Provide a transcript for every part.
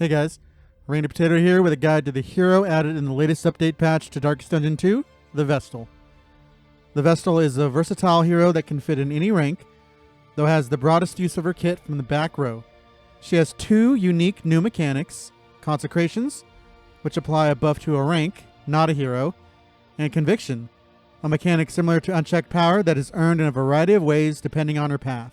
Hey guys, Randy Potato here with a guide to the hero added in the latest update patch to Darkest Dungeon 2, the Vestal. The Vestal is a versatile hero that can fit in any rank, though has the broadest use of her kit from the back row. She has two unique new mechanics, Consecrations, which apply a buff to a rank, not a hero, and Conviction, a mechanic similar to Unchecked Power that is earned in a variety of ways depending on her path.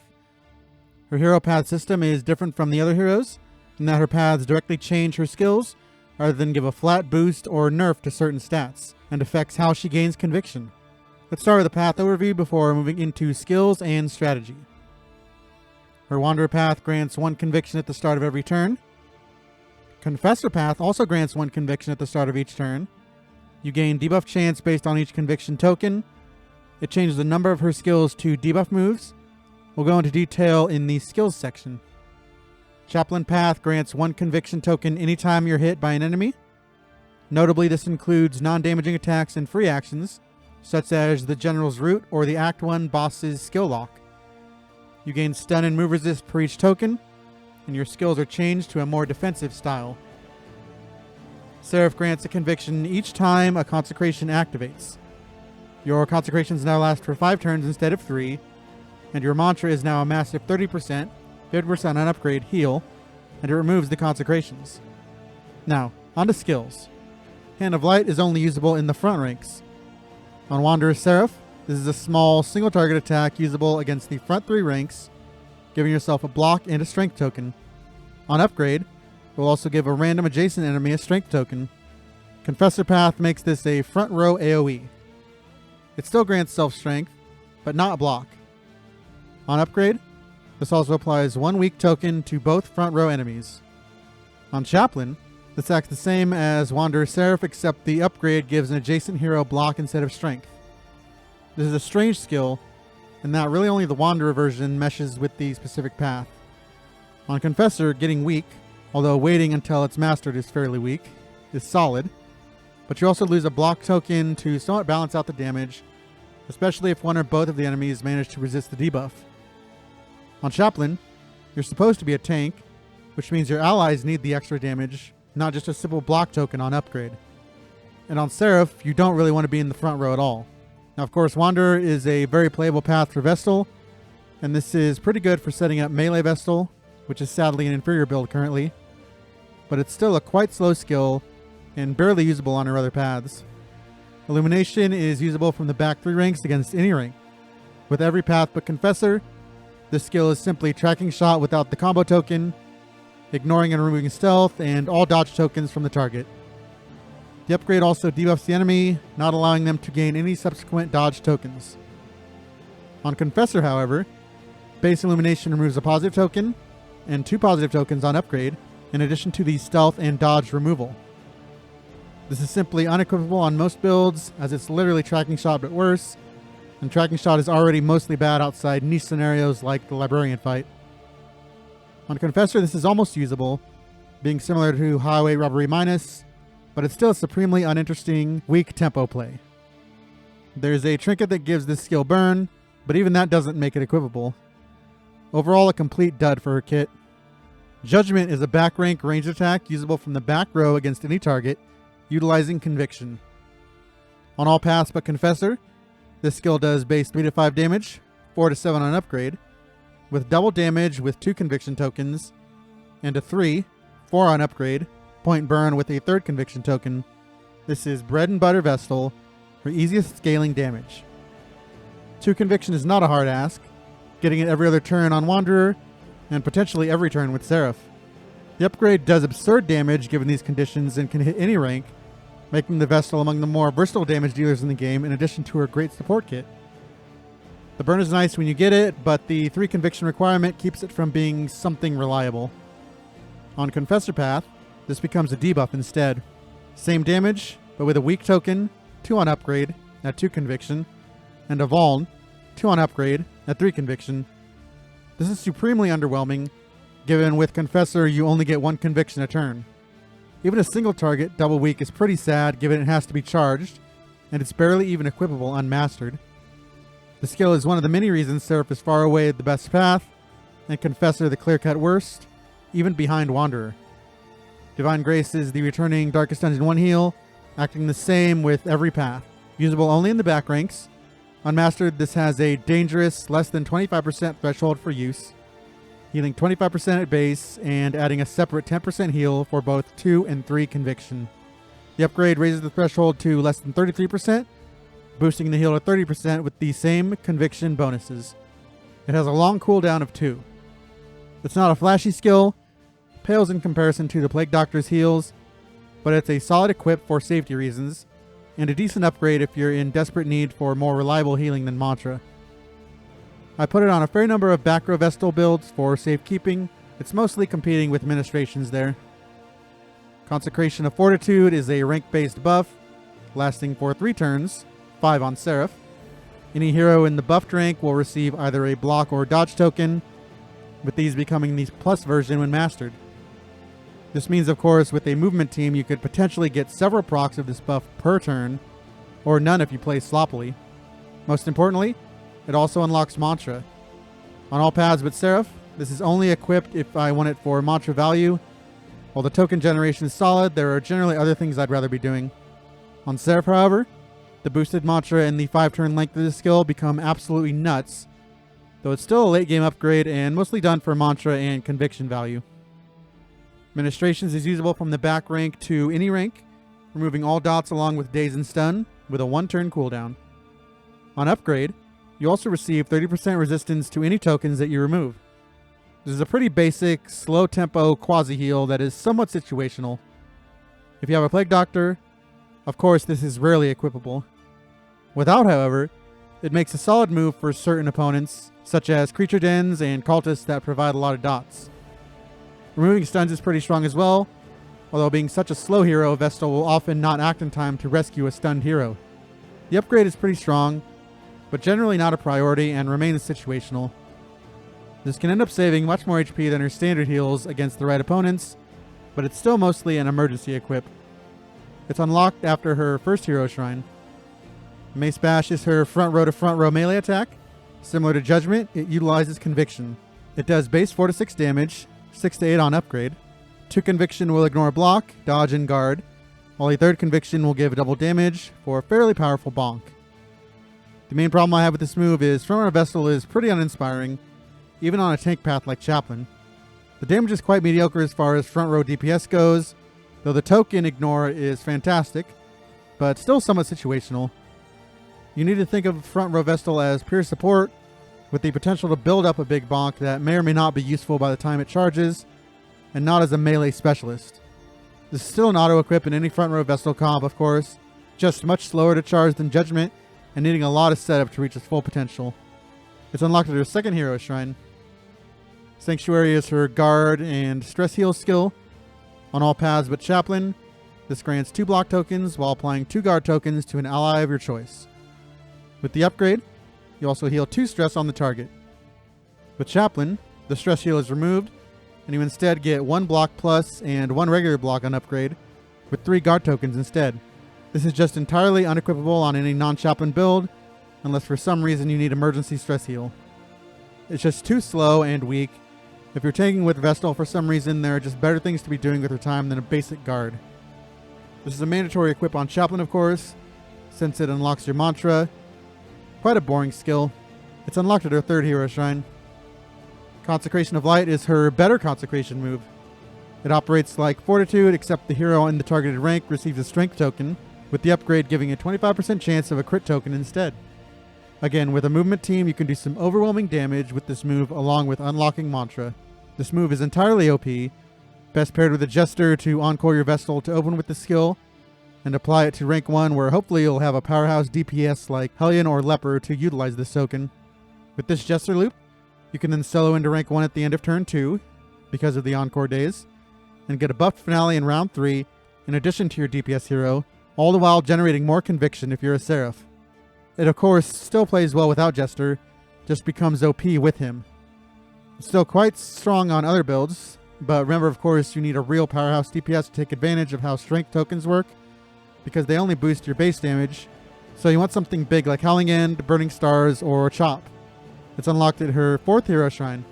Her hero path system is different from the other heroes, in that her paths directly change her skills rather than give a flat boost or nerf to certain stats, and affects how she gains Conviction. Let's start with a path overview before moving into skills and strategy. Her Wanderer path grants 1 Conviction at the start of every turn. Confessor path also grants 1 Conviction at the start of each turn. You gain debuff chance based on each Conviction token. It changes the number of her skills to debuff moves. We'll go into detail in the skills section. Chaplain path grants 1 Conviction token anytime you're hit by an enemy. Notably, this includes non-damaging attacks and free actions, such as the General's Root or the Act 1 boss's skill lock. You gain stun and move resist per each token, and your skills are changed to a more defensive style. Seraph grants a Conviction each time a Consecration activates. Your Consecrations now last for 5 turns instead of 3, and your mantra is now a massive 30%, 50% on upgrade heal, and it removes the Consecrations. Now, on to skills. Hand of Light is only usable in the front ranks. On Wanderer Seraph, this is a small single target attack usable against the front 3 ranks, giving yourself a block and a strength token. On upgrade, it will also give a random adjacent enemy a strength token. Confessor path makes this a front row AoE. It still grants self-strength, but not a block. On upgrade, this also applies 1 weak token to both front row enemies. On Chaplain, this acts the same as Wanderer Seraph, except the upgrade gives an adjacent hero block instead of strength. This is a strange skill, in that really only the Wanderer version meshes with the specific path. On Confessor, getting weak, although waiting until it's mastered is fairly weak, is solid, but you also lose a block token to somewhat balance out the damage, especially if one or both of the enemies manage to resist the debuff. On Chaplain, you're supposed to be a tank, which means your allies need the extra damage, not just a simple block token on upgrade. And on Seraph, you don't really want to be in the front row at all. Now, of course, Wanderer is a very playable path for Vestal, and this is pretty good for setting up melee Vestal, which is sadly an inferior build currently, but it's still a quite slow skill and barely usable on her other paths. Illumination is usable from the back 3 ranks against any rank. With every path but Confessor, this skill is simply tracking shot without the combo token, ignoring and removing stealth, and all dodge tokens from the target. The upgrade also debuffs the enemy, not allowing them to gain any subsequent dodge tokens. On Confessor, however, base Illumination removes a positive token, and 2 positive tokens on upgrade, in addition to the stealth and dodge removal. This is simply unequipable on most builds, as it's literally tracking shot but worse, and tracking shot is already mostly bad outside niche scenarios like the Librarian fight. On Confessor, this is almost usable, being similar to Highway Robbery Minus, but it's still a supremely uninteresting, weak tempo play. There's a Trinket that gives this skill burn, but even that doesn't make it equipable. Overall, a complete dud for her kit. Judgement is a back rank ranged attack usable from the back row against any target, utilizing Conviction. On all paths but Confessor, this skill does base 3 to 5 damage, 4 to 7 on upgrade, with double damage with 2 Conviction tokens, and a 3, 4 on upgrade, point burn with a 3rd Conviction token. This is bread and butter Vestal for easiest scaling damage. 2 Conviction is not a hard ask, getting it every other turn on Wanderer, and potentially every turn with Seraph. The upgrade does absurd damage given these conditions and can hit any rank, making the Vestal among the more versatile damage dealers in the game in addition to her great support kit. The burn is nice when you get it, but the 3 Conviction requirement keeps it from being something reliable. On Confessor path, this becomes a debuff instead. Same damage, but with a weak token, 2 on upgrade at 2 Conviction, and a Vuln, 2 on upgrade at 3 Conviction. This is supremely underwhelming, given with Confessor you only get 1 Conviction a turn. Even a single target double weak is pretty sad given it has to be charged, and it's barely even equipable unmastered. The skill is one of the many reasons Seraph is far away the best path, and Confessor the clear-cut worst, even behind Wanderer. Divine Grace is the returning Darkest Dungeon 1 heal, acting the same with every path. Usable only in the back ranks. Unmastered, this has a dangerous, less than 25% threshold for use, healing 25% at base, and adding a separate 10% heal for both 2 and 3 conviction. The upgrade raises the threshold to less than 33%, boosting the heal to 30% with the same conviction bonuses. It has a long cooldown of 2. It's not a flashy skill, pales in comparison to the Plague Doctor's heals, but it's a solid equip for safety reasons, and a decent upgrade if you're in desperate need for more reliable healing than Mantra. I put it on a fair number of backrow Vestal builds for safekeeping. It's mostly competing with Ministrations there. Consecration of Fortitude is a rank-based buff, lasting for 3 turns, 5 on Seraph. Any hero in the buffed rank will receive either a block or dodge token, with these becoming the plus version when mastered. This means, of course, with a movement team, you could potentially get several procs of this buff per turn, or none if you play sloppily. Most importantly, it also unlocks Mantra. On all paths but Seraph, this is only equipped if I want it for Mantra value. While the token generation is solid, there are generally other things I'd rather be doing. On Seraph, however, the boosted Mantra and the 5-turn length of this skill become absolutely nuts, though it's still a late game upgrade and mostly done for Mantra and conviction value. Ministrations is usable from the back rank to any rank, removing all dots along with daze and stun, with a 1-turn cooldown. On upgrade, you also receive 30% resistance to any tokens that you remove. This is a pretty basic, slow-tempo quasi-heal that is somewhat situational. If you have a Plague Doctor, of course this is rarely equipable. Without, however, it makes a solid move for certain opponents, such as creature dens and cultists that provide a lot of dots. Removing stuns is pretty strong as well, although being such a slow hero, Vestal will often not act in time to rescue a stunned hero. The upgrade is pretty strong, but generally not a priority and remains situational. This can end up saving much more HP than her standard heals against the right opponents, but it's still mostly an emergency equip. It's unlocked after her first hero shrine. Mace Bash is her front row to front row melee attack. Similar to Judgement, it utilizes Conviction. It does base 4 to 6 damage, 6 to 8 on upgrade. 2 Conviction will ignore block, dodge, and guard, while a 3rd Conviction will give double damage for a fairly powerful bonk. The main problem I have with this move is front row Vestal is pretty uninspiring, even on a tank path like Chaplain. The damage is quite mediocre as far as front row DPS goes, though the token ignore is fantastic, but still somewhat situational. You need to think of front row Vestal as pure support, with the potential to build up a big bonk that may or may not be useful by the time it charges, and not as a melee specialist. This is still an auto-equip in any front row Vestal comp, of course, just much slower to charge than Judgement, and needing a lot of setup to reach its full potential. It's unlocked at her 2nd hero shrine. Sanctuary is her guard and stress heal skill. On all paths but Chaplain, this grants 2 block tokens while applying 2 guard tokens to an ally of your choice. With the upgrade, you also heal 2 stress on the target. With Chaplain, the stress heal is removed, and you instead get 1 block plus and 1 regular block on upgrade, with 3 guard tokens instead. This is just entirely unequipable on any non-Chaplain build, unless for some reason you need emergency stress heal. It's just too slow and weak. If you're tanking with Vestal for some reason, there are just better things to be doing with her time than a basic guard. This is a mandatory equip on Chaplain, of course, since it unlocks your Mantra. Quite a boring skill. It's unlocked at her 3rd hero shrine. Consecration of Light is her better consecration move. It operates like Fortitude, except the hero in the targeted rank receives a strength token, with the upgrade giving a 25% chance of a crit token instead. Again, with a movement team, you can do some overwhelming damage with this move along with unlocking Mantra. This move is entirely OP, best paired with a Jester to encore your Vestal to open with the skill, and apply it to rank 1 where hopefully you'll have a powerhouse DPS like Hellion or Leper to utilize this token. With this Jester loop, you can then solo into rank 1 at the end of turn 2, because of the encore days, and get a buffed finale in round 3 in addition to your DPS hero, all the while generating more conviction if you're a Seraph. It of course still plays well without Jester, just becomes OP with him. It's still quite strong on other builds, but remember of course you need a real powerhouse DPS to take advantage of how strength tokens work, because they only boost your base damage, so you want something big like Howling End, Burning Stars, or Chop. It's unlocked at her 4th hero shrine.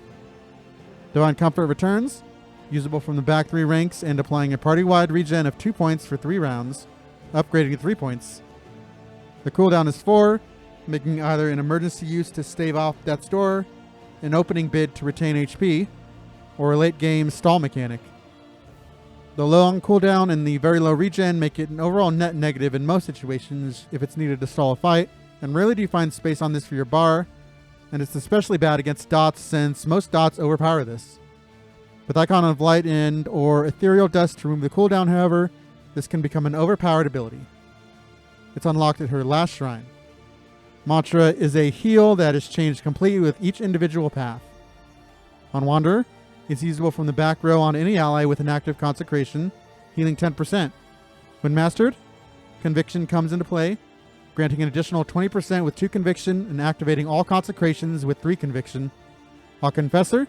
Divine Comfort returns, usable from the back 3 ranks and applying a party-wide regen of 2 points for 3 rounds, upgrading to 3 points. The cooldown is 4, making either an emergency use to stave off death's door, an opening bid to retain HP, or a late game stall mechanic. The long cooldown and the very low regen make it an overall net negative in most situations if it's needed to stall a fight, and rarely do you find space on this for your bar, and it's especially bad against dots since most dots overpower this. With Icon of Light and or Ethereal Dust to remove the cooldown, however, this can become an overpowered ability. It's unlocked at her last shrine. Mantra is a heal that is changed completely with each individual path. On Wanderer, it's usable from the back row on any ally with an active consecration, healing 10%. When mastered, Conviction comes into play, granting an additional 20% with 2 Conviction and activating all consecrations with 3 Conviction. On Confessor,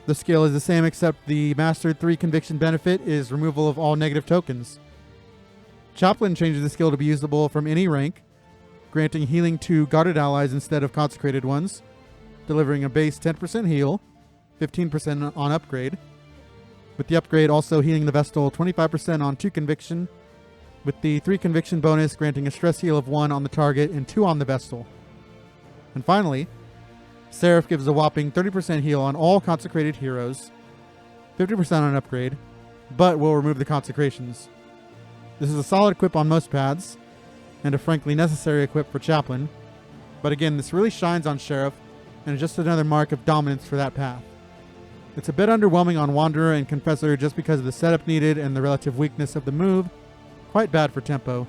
the skill is the same except the mastered 3 Conviction benefit is removal of all negative tokens. Chaplain changes the skill to be usable from any rank, granting healing to guarded allies instead of consecrated ones, delivering a base 10% heal, 15% on upgrade, with the upgrade also healing the Vestal 25% on 2 Conviction, with the 3 Conviction bonus granting a stress heal of 1 on the target and 2 on the Vestal. And finally, Seraph gives a whopping 30% heal on all consecrated heroes, 50% on upgrade, but will remove the consecrations. This is a solid equip on most paths, and a frankly necessary equip for Chaplain, but again, this really shines on Seraph, and is just another mark of dominance for that path. It's a bit underwhelming on Wanderer and Confessor just because of the setup needed and the relative weakness of the move, quite bad for tempo.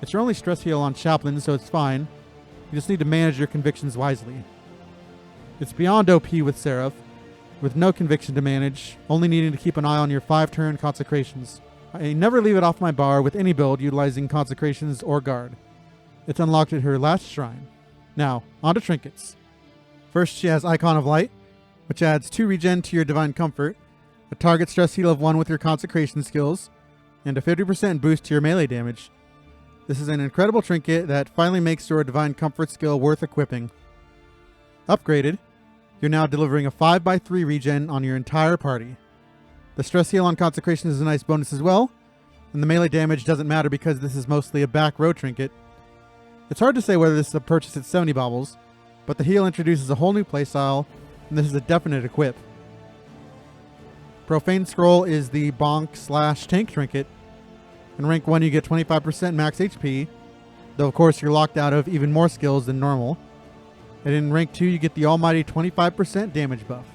It's your only stress heal on Chaplain, so it's fine, you just need to manage your convictions wisely. It's beyond OP with Seraph, with no conviction to manage, only needing to keep an eye on your 5-turn consecrations. I never leave it off my bar with any build utilizing consecrations or guard. It's unlocked at her last shrine. Now, on to trinkets. First, she has Icon of Light, which adds 2 regen to your Divine Comfort, a target stress heal of 1 with your consecration skills, and a 50% boost to your melee damage. This is an incredible trinket that finally makes your Divine Comfort skill worth equipping. Upgraded, you're now delivering a 5x3 regen on your entire party. The stress heal on consecration is a nice bonus as well, and the melee damage doesn't matter because this is mostly a back row trinket. It's hard to say whether this is a purchase at 70 baubles, but the heal introduces a whole new playstyle, and this is a definite equip. Profane Scroll is the bonk/tank trinket. In rank 1 you get 25% max HP, though of course you're locked out of even more skills than normal. And in rank 2 you get the almighty 25% damage buff.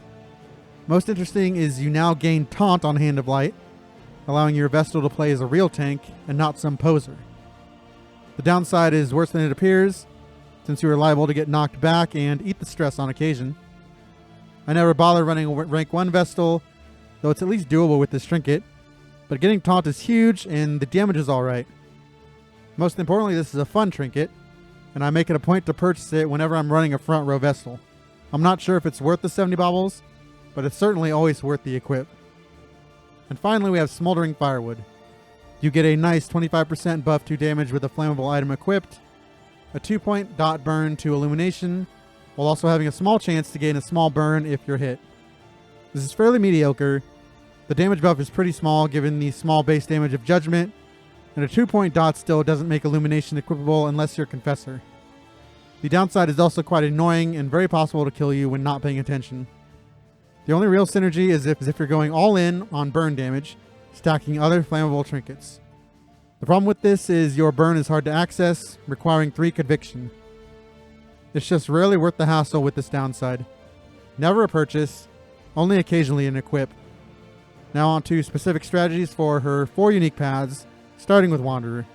Most interesting is you now gain Taunt on Hand of Light, allowing your Vestal to play as a real tank and not some poser. The downside is worse than it appears, since you are liable to get knocked back and eat the stress on occasion. I never bother running a rank 1 Vestal, though it's at least doable with this trinket, but getting Taunt is huge and the damage is alright. Most importantly, this is a fun trinket, and I make it a point to purchase it whenever I'm running a front row Vestal. I'm not sure if it's worth the 70 baubles, but it's certainly always worth the equip. And finally we have Smoldering Firewood. You get a nice 25% buff to damage with a flammable item equipped, a 2-point dot burn to Illumination, while also having a small chance to gain a small burn if you're hit. This is fairly mediocre. The damage buff is pretty small given the small base damage of Judgement, and a 2-point dot still doesn't make Illumination equipable unless you're Confessor. The downside is also quite annoying and very possible to kill you when not paying attention. The only real synergy is if you're going all in on burn damage, stacking other flammable trinkets. The problem with this is your burn is hard to access, requiring 3 Conviction. It's just rarely worth the hassle with this downside. Never a purchase, only occasionally an equip. Now on to specific strategies for her 4 unique paths, starting with Wanderer.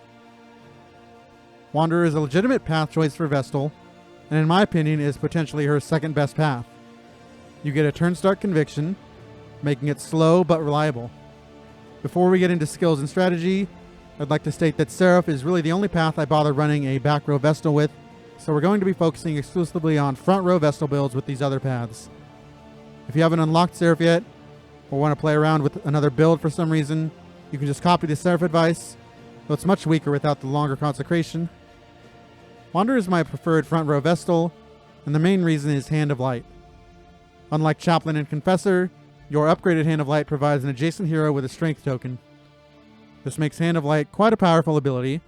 Wanderer is a legitimate path choice for Vestal, and in my opinion is potentially her second best path. You get a turn start Conviction, making it slow but reliable. Before we get into skills and strategy, I'd like to state that Seraph is really the only path I bother running a back row Vestal with, so we're going to be focusing exclusively on front row Vestal builds with these other paths. If you haven't unlocked Seraph yet, or want to play around with another build for some reason, you can just copy the Seraph advice, though it's much weaker without the longer consecration. Wanderer is my preferred front row Vestal, and the main reason is Hand of Light. Unlike Chaplain and Confessor, Your upgraded Hand of Light provides an adjacent hero with a strength token. This makes Hand of Light quite a powerful ability,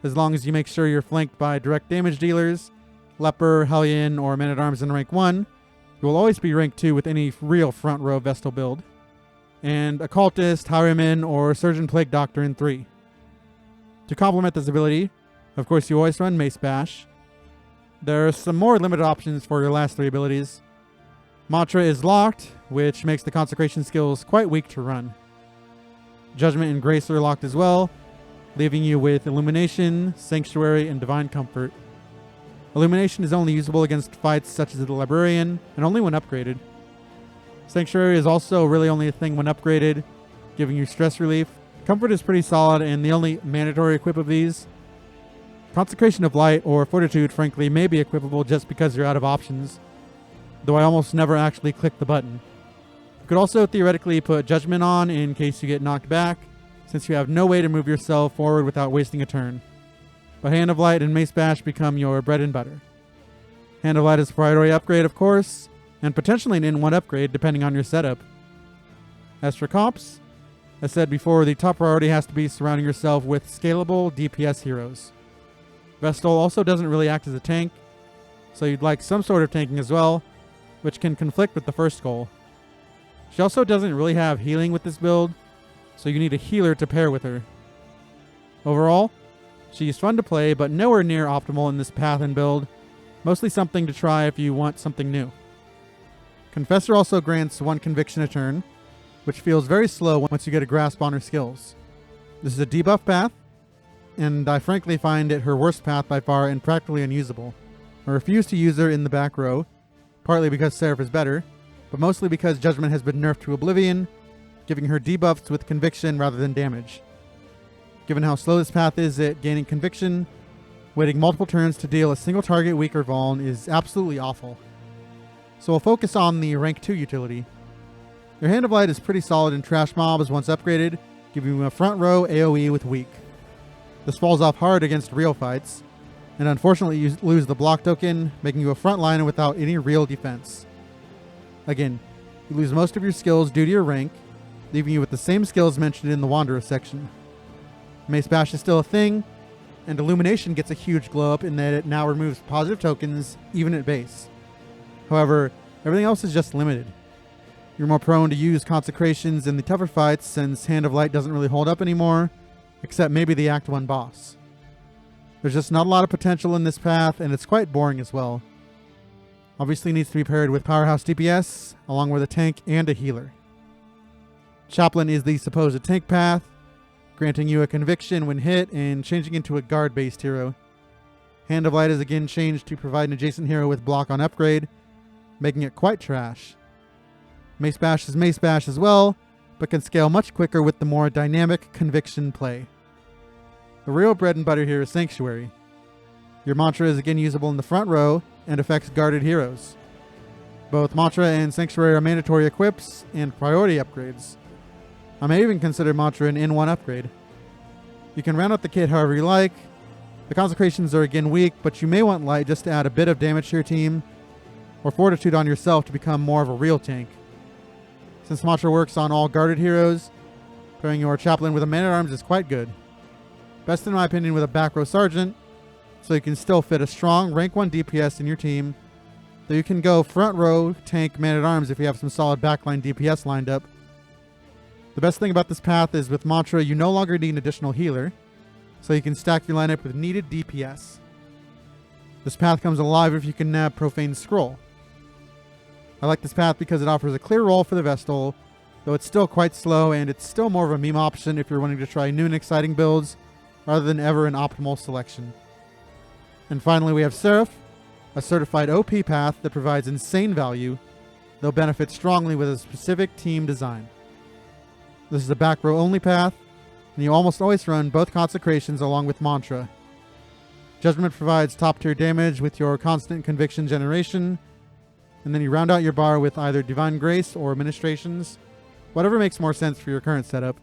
as long as you make sure you're flanked by direct damage dealers, Leper, Hellion, or Men-at-Arms in rank 1. You will always be rank 2 with any real front row Vestal build, and Occultist, Highwayman, or Surgeon Plague Doctor in 3. To complement this ability, of course you always run Mace Bash. There are some more limited options for your last 3 abilities. Mantra is locked, which makes the Consecration skills quite weak to run. Judgement and Grace are locked as well, leaving you with Illumination, Sanctuary, and Divine Comfort. Illumination is only usable against fights such as the Librarian, and only when upgraded. Sanctuary is also really only a thing when upgraded, giving you stress relief. Comfort is pretty solid and the only mandatory equip of these. Consecration of Light or Fortitude, frankly, may be equipable just because you're out of options, though I almost never actually click the button. You could also theoretically put Judgement on in case you get knocked back, since you have no way to move yourself forward without wasting a turn. But Hand of Light and Mace Bash become your bread and butter. Hand of Light is a priority upgrade, of course, and potentially an in-1 upgrade depending on your setup. As for comps, as said before, the top priority has to be surrounding yourself with scalable DPS heroes. Vestal also doesn't really act as a tank, so you'd like some sort of tanking as well, which can conflict with the first goal. She also doesn't really have healing with this build, so you need a healer to pair with her. Overall, she's fun to play, but nowhere near optimal in this path and build, mostly something to try if you want something new. Confessor also grants 1 conviction a turn, which feels very slow once you get a grasp on her skills. This is a debuff path, and I frankly find it her worst path by far and practically unusable. I refuse to use her in the back row, partly because Seraph is better, but mostly because Judgement has been nerfed to oblivion, giving her debuffs with conviction rather than damage. Given how slow this path is at gaining conviction, waiting multiple turns to deal a single target weak or vuln is absolutely awful. So we'll focus on the rank 2 utility. Your Hand of Light is pretty solid in trash mobs once upgraded, giving you a front row AoE with weak. This falls off hard against real fights, and unfortunately you lose the block token, making you a frontliner without any real defense. Again, you lose most of your skills due to your rank, leaving you with the same skills mentioned in the Wanderer section. Mace Bash is still a thing, and Illumination gets a huge glow up in that it now removes positive tokens, even at base. However, everything else is just limited. You're more prone to use Consecrations in the tougher fights since Hand of Light doesn't really hold up anymore, except maybe the Act 1 boss. There's just not a lot of potential in this path, and it's quite boring as well. Obviously needs to be paired with Powerhouse DPS, along with a tank and a healer. Chaplain is the supposed tank path, granting you a conviction when hit and changing into a guard-based hero. Hand of Light is again changed to provide an adjacent hero with block on upgrade, making it quite trash. Mace Bash is Mace Bash as well, but can scale much quicker with the more dynamic conviction play. The real bread and butter here is Sanctuary. Your mantra is again usable in the front row and affects guarded heroes. Both mantra and Sanctuary are mandatory equips and priority upgrades. I may even consider mantra an in-1 upgrade. You can round out the kit however you like. The Consecrations are again weak, but you may want Light just to add a bit of damage to your team, or Fortitude on yourself to become more of a real tank. Since mantra works on all guarded heroes, pairing your Chaplain with a Man-at-Arms is quite good. Best in my opinion with a backrow Sergeant, so you can still fit a strong rank 1 DPS in your team, though you can go front row tank Man-at-Arms if you have some solid backline DPS lined up. The best thing about this path is with mantra you no longer need an additional healer, so you can stack your lineup with needed DPS. This path comes alive if you can nab Profane Scroll. I like this path because it offers a clear role for the Vestal, though it's still quite slow and it's still more of a meme option if you're wanting to try new and exciting builds rather than ever an optimal selection. And finally we have Seraph, a certified OP path that provides insane value, though benefits strongly with a specific team design. This is a back row only path, and you almost always run both Consecrations along with mantra. Judgement provides top tier damage with your constant conviction generation, and then you round out your bar with either Divine Grace or Ministrations, whatever makes more sense for your current setup.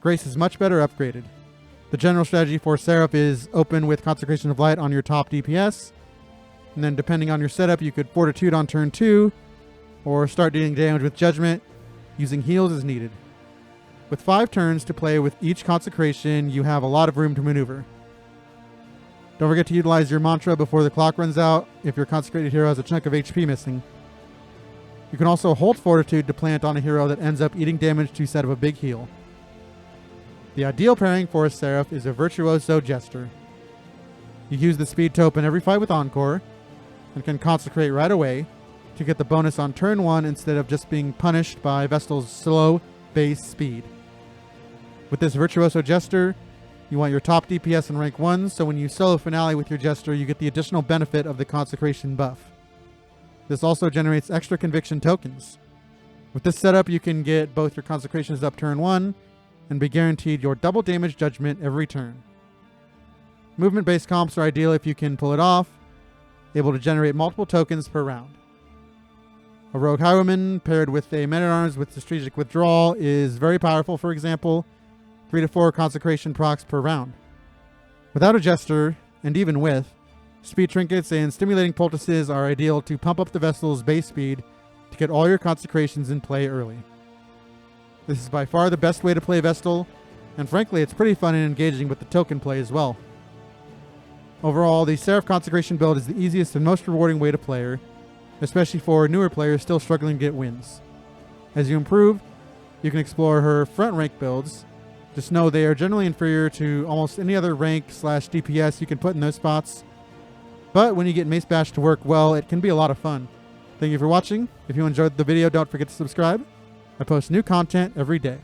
Grace is much better upgraded. The general strategy for Seraph is open with Consecration of Light on your top DPS, and then depending on your setup you could Fortitude on turn 2, or start dealing damage with Judgement, using heals as needed. With 5 turns to play with each consecration, you have a lot of room to maneuver. Don't forget to utilize your mantra before the clock runs out if your consecrated hero has a chunk of HP missing. You can also hold Fortitude to plant on a hero that ends up eating damage to set up a big heal. The ideal pairing for a Seraph is a Virtuoso Jester. You use the speed to open every fight with Encore, and can consecrate right away to get the bonus on turn 1 instead of just being punished by Vestal's slow base speed. With this Virtuoso Jester, you want your top DPS in rank 1, so when you solo finale with your Jester, you get the additional benefit of the Consecration buff. This also generates extra Conviction tokens. With this setup, you can get both your Consecrations up turn 1, and be guaranteed your double damage Judgment every turn. Movement-based comps are ideal if you can pull it off, able to generate multiple tokens per round. A Rogue Highwayman paired with a Man-at-Arms with Strategic Withdrawal is very powerful. For example, 3 to 4 Consecration procs per round. Without a Jester, and even with, Speed Trinkets and Stimulating Poultices are ideal to pump up the Vestal's base speed to get all your Consecrations in play early. This is by far the best way to play Vestal, and frankly it's pretty fun and engaging with the token play as well. Overall, the Seraph Consecration build is the easiest and most rewarding way to play her, especially for newer players still struggling to get wins. As you improve, you can explore her front rank builds. Just know they are generally inferior to almost any other rank / DPS you can put in those spots, but when you get Mace Bash to work well, it can be a lot of fun. Thank you for watching. If you enjoyed the video, don't forget to subscribe. I post new content every day.